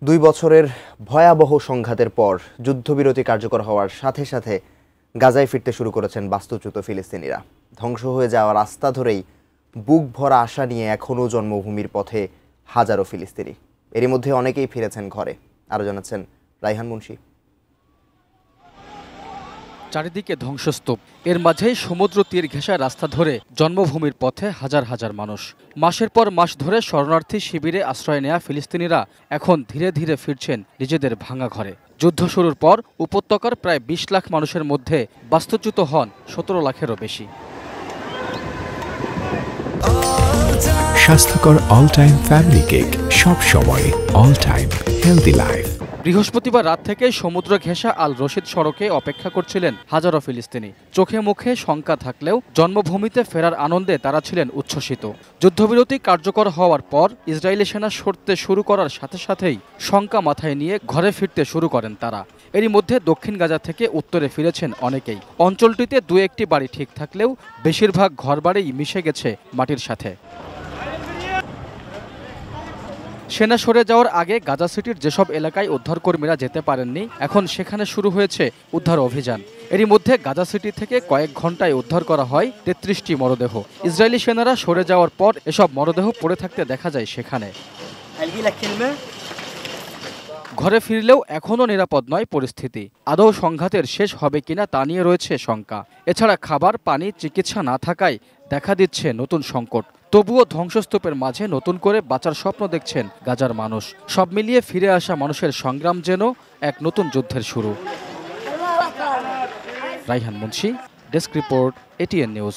2 বছরের ভয়াবহ সংঘাতের পর যুদ্ধবিরতি কার্যকর হওয়ার সাথে সাথে গাজায় ফিরতে শুরু করেছেন বাস্তুচ্যুত ফিলিস্তিনিরা। ধ্বংস হয়ে যাওয়া রাস্তা ধরেই বুক ভরা আশা নিয়ে এখনও জন্মভূমির পথে হাজারো ফিলিস্তিনি। এরই মধ্যে অনেকেই ফিরেছেন ঘরে। আরও জানাচ্ছেন রাইহান মুন্সি। চারিদিকে ধ্বংসস্তূপ, এর মাঝেই সমুদ্র তীর ঘেঁষা রাস্তা ধরে জন্মভূমির পথে হাজার হাজার মানুষ। মাসের পর মাস ধরে শরণার্থী শিবিরে আশ্রয় নেয়া ফিলিস্তিনিরা এখন ধীরে ধীরে ফিরছেন নিজেদের ভাঙা ঘরে। যুদ্ধ শুরুর পর উপত্যকার প্রায় 20 লাখ মানুষের মধ্যে বাস্তুচ্যুত হন 17 লাখেরও বেশি। স্বাস্থ্যকর অল টাইম ফ্যামিলি কেক, সব সময় অল টাইম হেলদি লাইফ। বৃহস্পতিবার রাত থেকে সমুদ্র ঘেঁষা আল রশিদ সড়কে অপেক্ষা করছিলেন হাজারো ফিলিস্তিনি। চোখে মুখে শঙ্কা থাকলেও জন্মভূমিতে ফেরার আনন্দে তারা ছিলেন উচ্ছ্বসিত। যুদ্ধবিরতি কার্যকর হওয়ার পর ইসরায়েলি সেনা সরতে শুরু করার সাথে সাথেই শঙ্কা মাথায় নিয়ে ঘরে ফিরতে শুরু করেন তারা। এরই মধ্যে দক্ষিণ গাজা থেকে উত্তরে ফিরেছেন অনেকেই। অঞ্চলটিতে 2-1টি বাড়ি ঠিক থাকলেও বেশিরভাগ ঘরবাড়িই মিশে গেছে মাটির সাথে। সেনা সরে যাওয়ার আগে গাজা সিটির যেসব এলাকায় উদ্ধারকর্মীরা যেতে পারেননি, এখন সেখানে শুরু হয়েছে উদ্ধার অভিযান। এরই মধ্যে গাজা সিটি থেকে কয়েক ঘন্টায় উদ্ধার করা হয় 33টি মরদেহ। ইসরায়েলি সেনারা সরে যাওয়ার পর এসব মরদেহ পড়ে থাকতে দেখা যায় সেখানে। ঘরে ফিরলেও এখনও নিরাপদ নয় পরিস্থিতি। আদৌ সংঘাতের শেষ হবে কিনা তা নিয়ে রয়েছে শঙ্কা। এছাড়া খাবার, পানি, চিকিৎসা না থাকায় দেখা দিচ্ছে নতুন সংকট। তবুও ধ্বংসস্তূপের মাঝে নতুন করে বাঁচার স্বপ্ন দেখছেন গাজার মানুষ। সব মিলিয়ে ফিরে আসা মানুষের সংগ্রাম যেন এক নতুন যুদ্ধের শুরু। Raihan Munshi, desk report, ATN news.